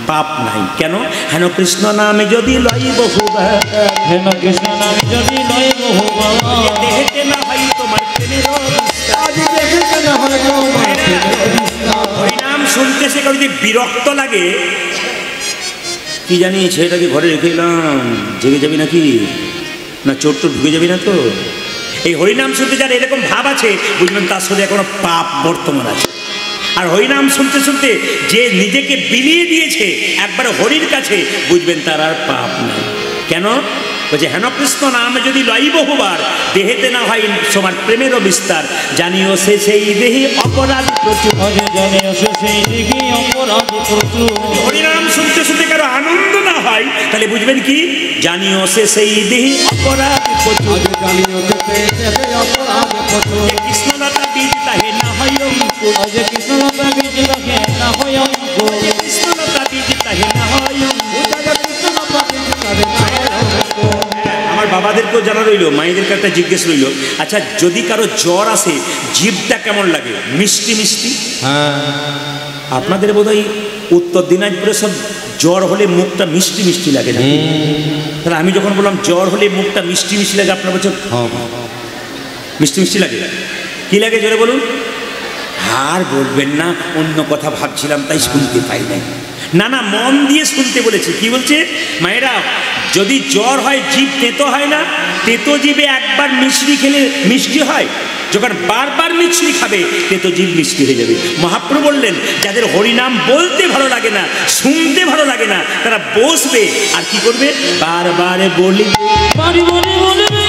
পাপ নাই। কেন, হেন কৃষ্ণ নামে যদি লইব হুবা। হেন কৃষ্ণ নামে যদি লইব ভবা। দেহেতে না হয় তোমার প্রেমের বিস্তার। আজ দেখিতে না হয় তোমার প্রেমের বিস্তার। হরিনাম শুনতে সে যদি বিরক্ত লাগে, কি জানি ছেলেটাকে ঘরে রেখে এলাম, জেগে যাবি নাকি, না চোট টোট ঢুকে যাবি না তো। এই হরিনাম শুনতে যার এরকম ভাব আছে, বুঝবেন তার সাথে এখনো পাপ বর্তমান আছে। আর হরিনাম শুনতে শুনতে যে নিজেকে বিলিয়ে দিয়েছে একবার হরির কাছে, বুঝবেন তার আর পাপ নেই। কেন, বলছে হেন কৃষ্ণ নামে যদি লইব হবার, দেহেতে না হয় তোমার প্রেমেরও বিস্তার। জানিও সে সেই দেহে অপরাধ প্রচুর। আজ জানে আসে সেই দেখি অপরাধ প্রচুর। হরিনাম শুনতে শুনতে কারো আনন্দ না হয়, তাহলে বুঝবেন কি, জানিও সে সেই দেহে অপরাধ প্রচুর। আজ জানিও যেতে যেতে অপরাধ প্রচুর। যে কৃষ্ণলতা বীজ তাহে না হয় অঙ্কুর। আজ কৃষ্ণলতা বীজ রাখে না হয় অঙ্কুর। যে কৃষ্ণলতা বীজ তাহে না হয় অঙ্কুর। পূজা কৃষ্ণ পাতি তারে না হয় অঙ্কুর। আমার বাবাদেরকেও জানা রইল, মায়েদেরকে একটা জিজ্ঞেস রইল, আচ্ছা যদি কারো জ্বর আসে জিভটা কেমন লাগে? মিষ্টি মিষ্টি। আপনাদের বোধহয় উত্তর দিনাজপুরে সব জ্বর হলে মুখটা মিষ্টি মিষ্টি লাগে না? তাহলে আমি যখন বললাম জ্বর হলে মুখটা মিষ্টি মিষ্টি লাগে, আপনার বলছেন মিষ্টি মিষ্টি লাগে। কি লাগে জোরে বলুন। আর বলবেন না, অন্য কথা ভাবছিলাম তাই শুনতে পাই নাই। না না, মন দিয়ে শুনতে বলেছি। কি বলছে মায়েরা, যদি জ্বর হয় জিভ তেতো হয় না? তেতো জিভে একবার মিষ্টি খেলে মিষ্টি হয়, যখন বারবার মিষ্টি খাবে তেতো জিভ মিষ্টি হয়ে যাবে। মহাপ্রভু বললেন, যাদের হরিনাম বলতে ভালো লাগে না, শুনতে ভালো লাগে না, তারা বসবে আর কি করবে, বারবার বলি বাড়ি বাড়ি বলবে,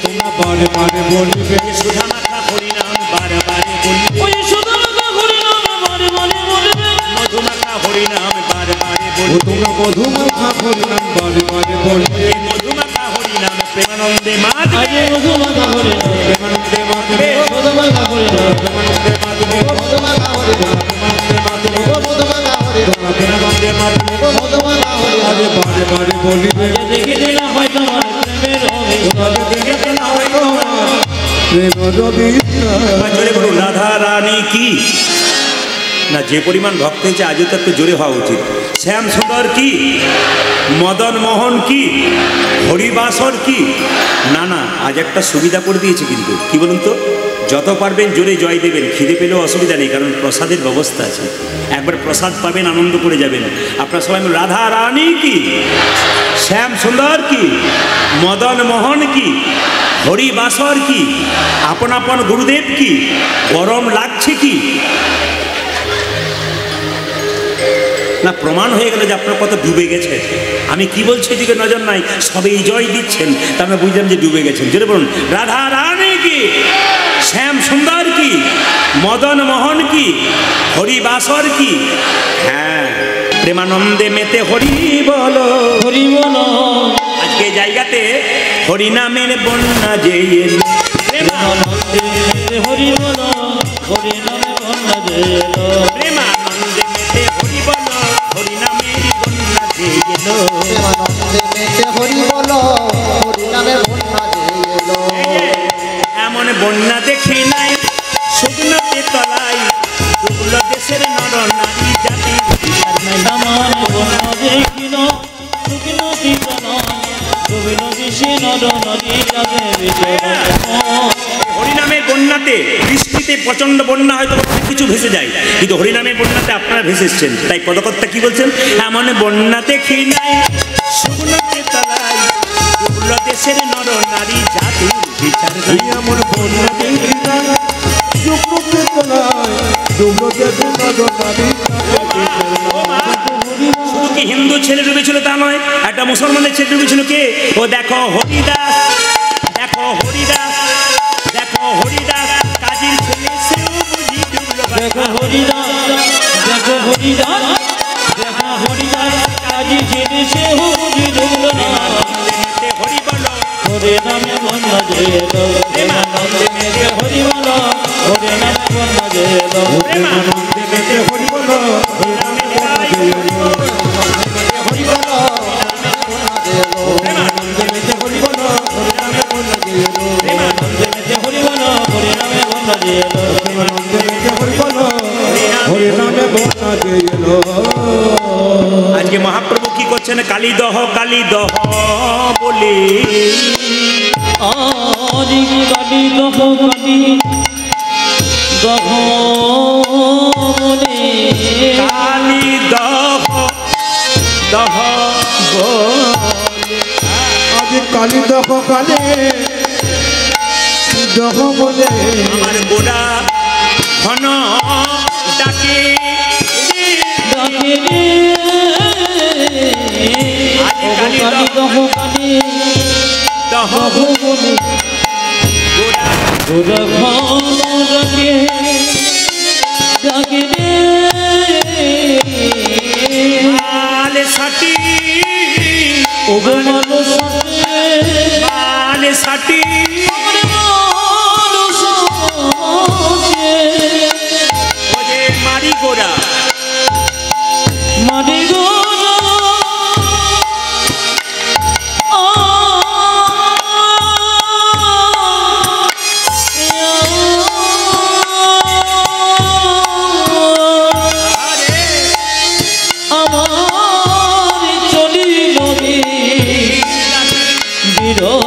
তোমরা বারে বারে বলিবে। সুধা মাখা হরিনাম বারবারে বলি, ওই সুদানকা হরিনাম বাড়ি বাড়ি বলবে। মধু মাখা হরিনাম বারবারে ও বলি, তোমরা মধুমাখা হরিনাম বারে বারে বলিবে। মধু মাখা হরিনাম প্রেমানন্দে মাধবে। আজ মধুমাখা হরিনাম প্রেমানন্দে মাধবে। মধুমাখা হরিনাম প্রেমানন্দে মাধবে। মধুমাখা হরিনাম, প্রেমানন্দে মাধবে। মধুমাখা হরিনাম, প্রেমানন্দে মাধবে। মধুমাখা হরিনাম। আরে বারে বারে বলিবে। আজ দেখিতে না হয় তোমার প্রেমের অবিস্তার। দেখিতে না হয় তোমার প্রেমের বিস্তার। জোরে বলুন, রাধা রানী কি না, যে পরিমাণ ভক্ত হয়েছে আজও তো একটু জোরে হওয়া উচিত। শ্যাম সুন্দর কি, মদন মোহন কি, হরিবাসর কি। না না, আজ একটা সুবিধা করে দিয়েছে কিন্তু, কি বলুন তো, যত পারবেন জোরে জয় দেবেন, খিদে পেলেও অসুবিধা নেই, কারণ প্রসাদের ব্যবস্থা আছে। একবার প্রসাদ পাবেন, আনন্দ করে যাবেন। আপনারা সবাই মিলে রাধা রানী কি, শ্যাম সুন্দর কি, মদন মোহন কি, হরিবাসর কি, আপন আপন গুরুদেব কি, গরম লাগছে কি না, প্রমাণ হয়ে গেল যে আপনার কত ডুবে গেছে। আমি কি বলছি এদিকে নজর নাই, সবেই জয় দিচ্ছেন, তা আমরা বুঝলাম যে ডুবে গেছেন। যেটা বলুন, রাধা রানী কি, শ্যাম সুন্দর কি, মদন মোহন কি, হরিবাসর কি। হ্যাঁ, প্রেমানন্দে মেতে হরি বলো, হরি বলো। আজকে এই জায়গাতে হরিনামের বন্যা যে এলো। প্রেমানন্দে মেতে হরি বলো, হরি নামে বন্যা যে এলো। প্রেমানন্দে মেতে হরি বলো, হরিনামের বন্যা যে এলো। প্রেমানন্দে মেতে হরি বলো, হরি নামে বন্যা যে এলো। এমন বন্যা দেখি নাই শুকনোতে তলায়, ডুবলো দেশের নর নারী জাতি বিচার নাই। আমার বন্যা দেখিল শুকনো দিতন, ডুবিল দিশে নর নদী যাবে বিচরণ। হরিনামের বন্যাতে, বৃষ্টিতে প্রচন্ড বন্যা হয়তো অনেক কিছু ভেসে যায়, কিন্তু হরিনামের বন্যাতে আপনারা ভেসে এসছেন। তাই পদকর্তা কি বলছেন, এমন বন্যা দেখি নাই শুকনোতে তলায়, ডুবলো দেশের নর নারী জাতি বিচার নাই। এমন বন্যা দেখি না, শুকনোতে তলায় ডুবলো দেশের নর নারী শুধু কি হিন্দু ছেলে ডুবেছিল তা নয়, একটা মুসলমানের ছেলে ডুবেছিল। কে ও, দেখো হরিদাস, দেখো হরিদাস, দেখো হরিদাস, কাজীর ছেলে সেও বুঝি ডুবলো। দেখো হরিদাস, দেখো হরিদাস, দেখো হরিদাস, কাজী ছেলে সে বুঝি ডুবলো না। প্রেমানন্দে হরি বলো, হরে নামে বন্যা যে এলো। প্রেমানন্দে মেতে হরি বলো, হরে নামে বন্যা যে এলো। প্রেমানন্দে মেতে হরি বলো, হরিনামে বন্যা যে এলো। হরি বলো, বন্যা যে এলো। প্রেমানন্দে মেতে হরি বলো, হরিনামে বন্যা যে এলো। প্রেমানন্দে মেতে হরি বলো, হরে নামে বন্যা যে এলো। প্রেমানন্দে মেতে হরি বলো, হরি নামে বন্যা যে এলো। আজকে মহাপ্রভু কি করছেন, কালী দহ বলে আরি কালি দহ কালি দহ বলে। কালী দহ বলে। আজ কালী দহ কালে দহ বলে, আমার গোড়া ঘন ডাকে রে। ডাকে রে কালি দহ কালি দহ দহ বলে। গোড়া গোরা ঘন ডাকে ডাকে রে মালে সাটি, ওগো মানুষ মালে সাটি, ও যে মারি গোড়া, মাটি গো আমার চলি নদী বিরহ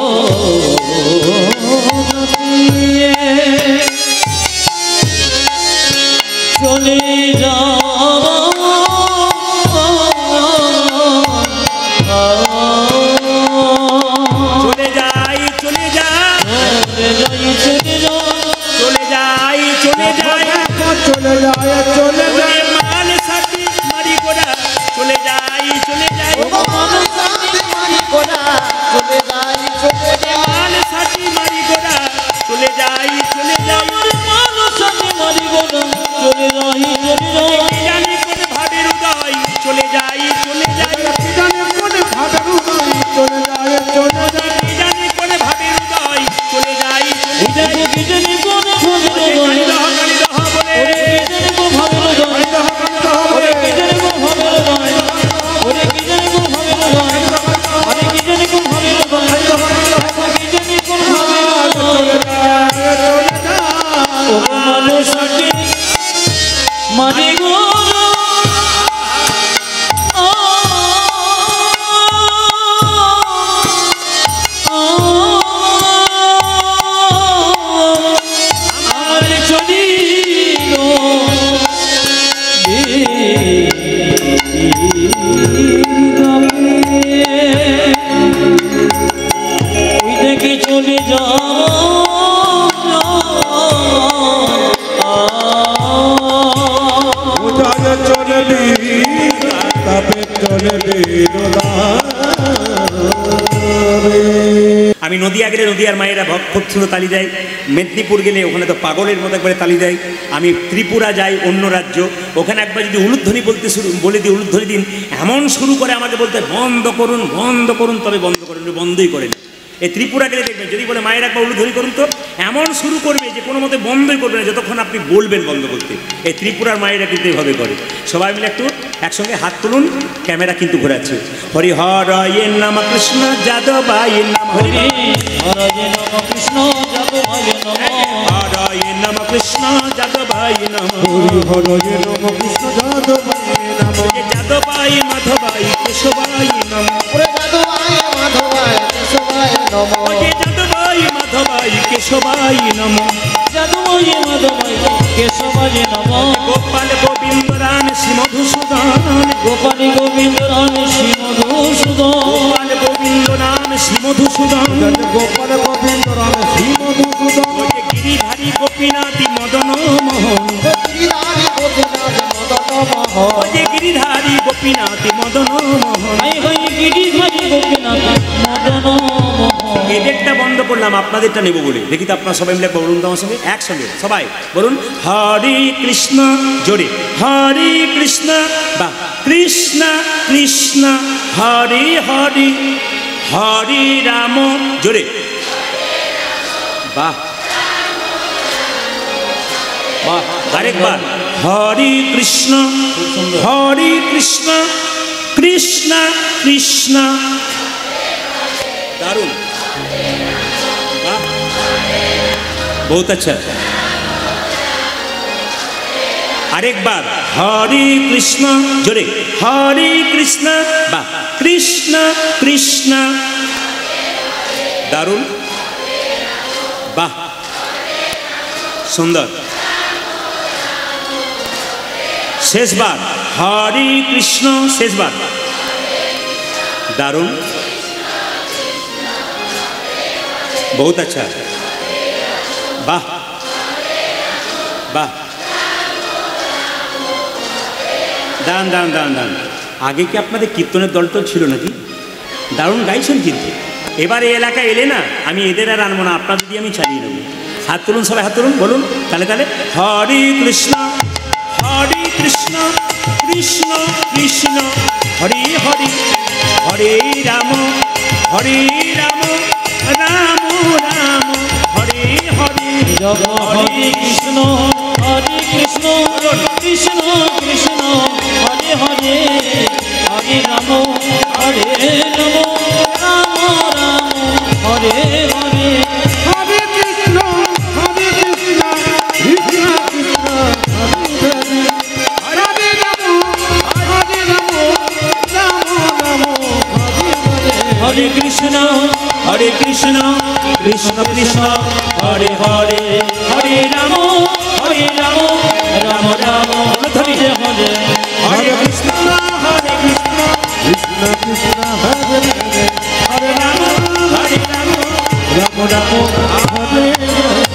আমি নদিয়া গেলে নদিয়ার মায়েরা খুব সুন্দর তালি দেয়, মেদিনীপুর গেলে ওখানে তো পাগলের মতো একবারে তালি দেয়। আমি ত্রিপুরা যাই, অন্য রাজ্য, ওখানে একবার যদি উলুধ্বনি বলে দিই উলুধ্বনি দিন, এমন শুরু করে আমাকে বলতে বন্ধ করুন বন্ধ করুন, তবে বন্ধ করেন, বন্ধই করেন। এই ত্রিপুরা গেলে দেখবেন যদি বলে মায়ের একবার উলুধ্বনি করুন তো এমন শুরু করবে যে কোনো মতে বন্ধই করবে না যতক্ষণ আপনি বলবেন বন্ধ করতে। এই ত্রিপুরার মায়েরা কিন্তু এভাবে করে। সবাই মিলে একটু একসঙ্গে হাত তুলুন, ক্যামেরা কিন্তু ঘোরাচ্ছে। হরি হরয়ে নম কৃষ্ণ যাদবায় নম, হরি হরয়ে নম কৃষ্ণ যাদবায় নম, হরয়ে নম কৃষ্ণ যাদবায় নম, হরি হরয়ে নম কৃষ্ণ যাদবায় নম, যাদবায় মাধবায় কেশবায় নম, যাদবায় মাধবায় কেশবায় নম, যাদবায় মাধবায় কেশবায় নম, যাদবায় মাধবায় কেশবায় নম, গোপাল গোবিন্দ রাম শ্রী মধুসূদন, গোপাল গোবিন্দ রাম শ্রী মধুসূদন, গোপাল গোবিন্দ রাম শ্রী মধুসূদন, গোপাল গোবিন্দ রাম শ্রী মধুসূদন, গিরিধারী গোপীনাথ মদন মোহন, গিরিধারী গোপীনাথ মদন মোহন, গিরিধারী গোপীনাথ মদন মোহন। High high Giridhari Gopinath Madan Mohan. এদেরটা বন্ধ করলাম, আপনাদেরটা নেব বলে। দেখি তো আপনারা সবাই মিলে বলুন তো আমার সঙ্গে, একসঙ্গে সবাই বলুন হরে কৃষ্ণ, জোরে হরে কৃষ্ণ, বা কৃষ্ণ কৃষ্ণ হরে হরে, হরে রাম, জোরে বাহ বাহ, আরেকবার হরে কৃষ্ণ হরে কৃষ্ণ, কৃষ্ণ কৃষ্ণ, দারুণ, বাহ, বহুত আচ্ছা। আরেকবার হরে কৃষ্ণ, জোরে হরে কৃষ্ণ, বা কৃষ্ণ কৃষ্ণ, দারুণ, বাহ, সুন্দর। শেষবার হরে কৃষ্ণ, শেষবার, দারুণ, বহুত আচ্ছা, বাহ বাহ, দান দান দান দান। আগে কি আপনাদের কীর্তনের দলটা ছিল নাকি? দারুণ গাইছেন কিন্তু। এবার এই এলাকায় এলে না আমি এদের আর আনবো না, আপনাদের দিয়ে আমি চালিয়ে নেবো। হাত তুলুন সবাই, হাত তুলুন, বলুন তাহলে তাহলে হরে কৃষ্ণ হরে কৃষ্ণ, কৃষ্ণ কৃষ্ণ হরে হরে, হরে রাম হরে রাম, রাম রাম হরে হরে, হরে কৃষ্ণ হরে কৃষ্ণ, কৃষ্ণ কৃষ্ণ হরে হরে, হরে রাম হরে রাম, রাম রাম হরে হরে, হরে কৃষ্ণ কৃষ্ণ কৃষ্ণ হরে হরে, হরে রাম রাম রাম হরে হরে, হরে কৃষ্ণ হরে কৃষ্ণ কৃষ্ণ কৃষ্ণ হরে হরে, হরে রাম রাম রাম হরে হরে, হরে কৃষ্ণ কৃষ্ণ কৃষ্ণ হরে হরে, হরে রাম রাম রাম রাম হরে হরে।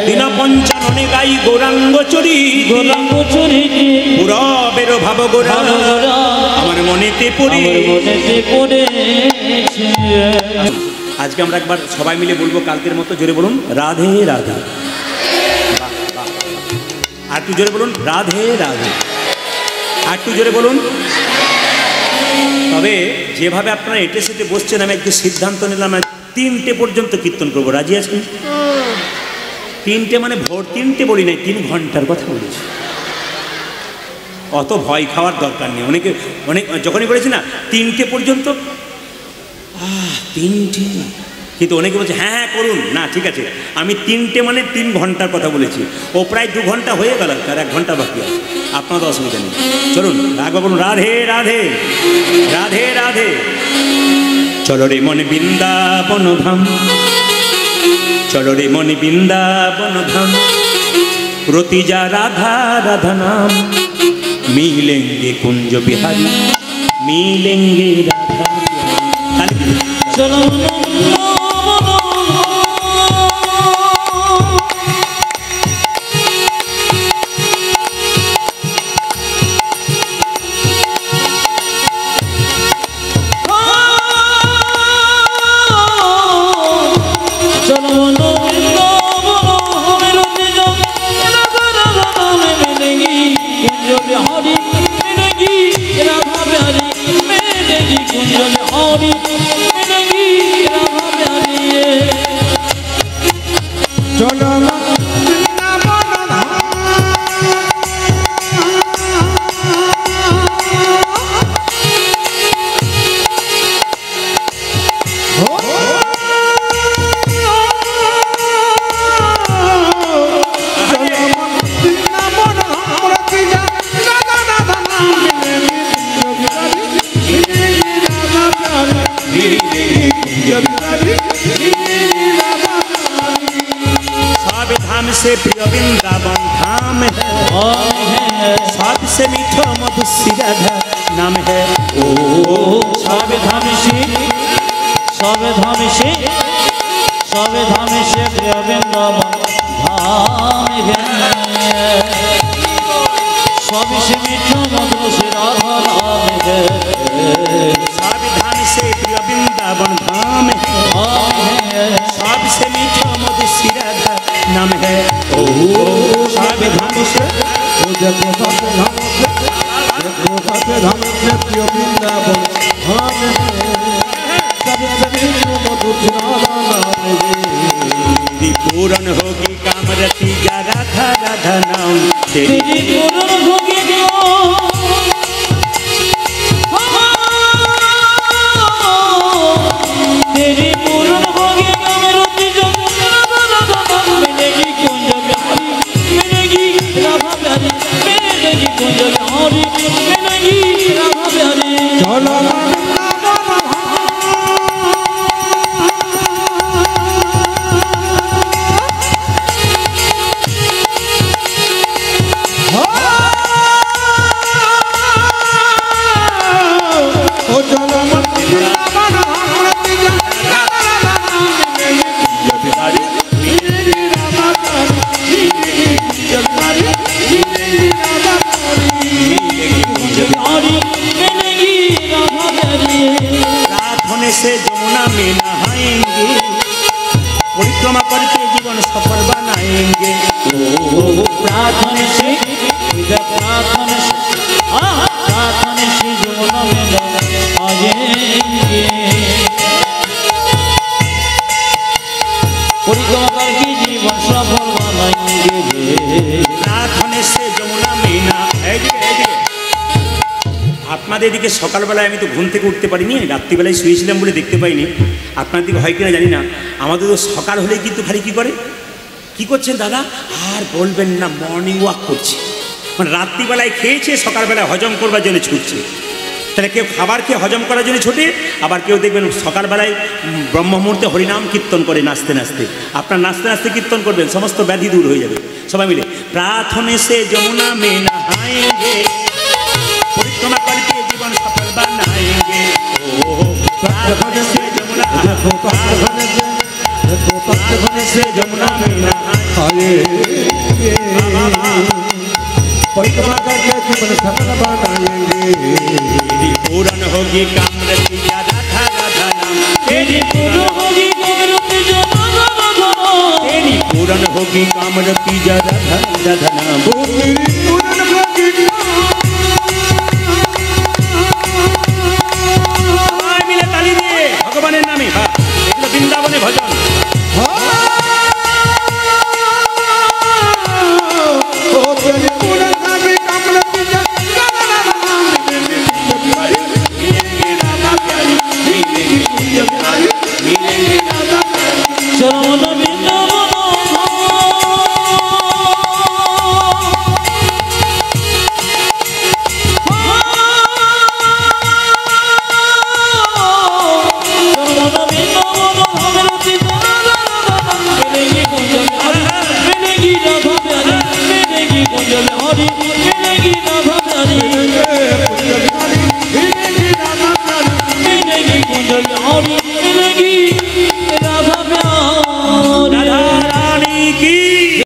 দিন পঞ্চাননে গাই গৌরাঙ্গ চরি, গোলাঙ্গ চরিতে পুরবের ভাব গোরা ভাবগোরা আমার মনেতে পড়ি। আমার মনেতে পড়েছে। আজকে আমরা একবার সবাই মিলে বলবো কালকের মতো, জোরে বলুন রাধে রাধে, আর একটু জোরে বলুন রাধে রাধে, আর একটু জোরে বলুন। তবে যেভাবে আপনারা এটে সেটে বসছেন, আমি একটু সিদ্ধান্ত নিলাম 3টে পর্যন্ত কীর্তন করবো, রাজি আছেন? 3টে মানে ভোর 3টে বলি নাই, 3 ঘন্টার কথা বলেছি। অত ভয় খাওয়ার দরকার নেই। অনেক যখনই বলেছি না 3টে পর্যন্ত, 3টে, কিন্তু অনেকে বলছে হ্যাঁ হ্যাঁ করুন না, ঠিক আছে আমি 3টে মানে 3 ঘন্টার কথা বলেছি। ও প্রায় 2 ঘন্টা হয়ে গেল, তার 1 ঘন্টা বাকি আছে, আপনার অসুবিধা নেই। চলুন রাখবো, বলুন রাধে রাধে রাধে রাধে। চলো রে মনে বৃন্দাবন ধাম, চলো রে মনে বৃন্দাবন ধাম, প্রতি যা রাধা রাধা নাম, মিলেঙ্গে কুঞ্জ বিহারি, মিলেঙ্গে রাধা বিহারি। চলো हरि मिलेगी राधा प्यारी चलो वृंदावन धाम सब धाम से प्रिय वृंदावन धाम है सबसे मीठो मधुर श्री राधा नाम है ओ सब धाम से प्रिय वृंदावन धाम है सबसे मीठो मधुर श्री राधा नाम है सब धाम से प्रिय वृंदावन धाम है सबसे मीठो मधुर श्री राधा नाम है ओ सब धाम से देखो सबे धाम से प्रिय वृंदावन धाम है सबसे मधुर राधा नाम है पूर्ण होगी कामरती जा राधा राधा नाम तेरी पूर्ण होगी तेरी पूर्ण होगी कामरती जो राधा राधा नाम मिलेगी कुंज बिहारी मिलेगी राधा प्यारी मिलेगी कुंज बिहारी मिलेगी राधा प्यारी चलो रात होने से जमुना में नहाएंगे परिक्रमा करके जीवन सफल बनाएंगे प्रार्थना से जमुना में आएंगे परिक्रमा करके जीवन सफल बनाएंगे রাত হনে সে যমুনা মেনা আপনাদের এদিকে সকালবেলায় আমি তো ঘুম থেকে উঠতে পারিনি রাত্রিবেলায় শুয়েছিলাম বলে দেখতে পাইনি আপনার দিকে হয় কিনা জানি না আমাদের তো সকাল হলেই কিন্তু খালি কী করে কি করছেন দাদা আর বলবেন না মর্নিং ওয়াক করছে মানে রাত্রিবেলায় খেয়েছে সকালবেলায় হজম করবার জন্য ছুটছে তাহলে কেউ খাবার খেয়ে হজম করার জন্য ছোটে আবার কেউ দেখবেন সকালবেলায় ব্রহ্ম মুহূর্তে হরিনাম কীর্তন করে নাচতে নাচতে আপনার নাচতে নাচতে কীর্তন করবেন সমস্ত ব্যাধি দূর হয়ে যাবে সবাই মিলে প্রার্থনে সে যমুনা মে নহাएंगे परिक्रमा करके जीवन सफल बनाएंगे ओ प्रार्थने से जमुना प्रार्थने से जमुना में नहाएंगे परिक्रमा करके जीवन सफल बनाएंगे तेरी पूर्ण होगी कामरती जा राधा राधा नाम तेरी पूर्ण होगी कामरती जा राधा राधा नाम तेरी पूर्ण होगी कामरती जा राधा राधा नाम সবাই মিলে তালি দিয়ে ভগবানের নামে এগুলো বৃন্দাবনে ভজন চরণ বৃন্দাবন मिलेगी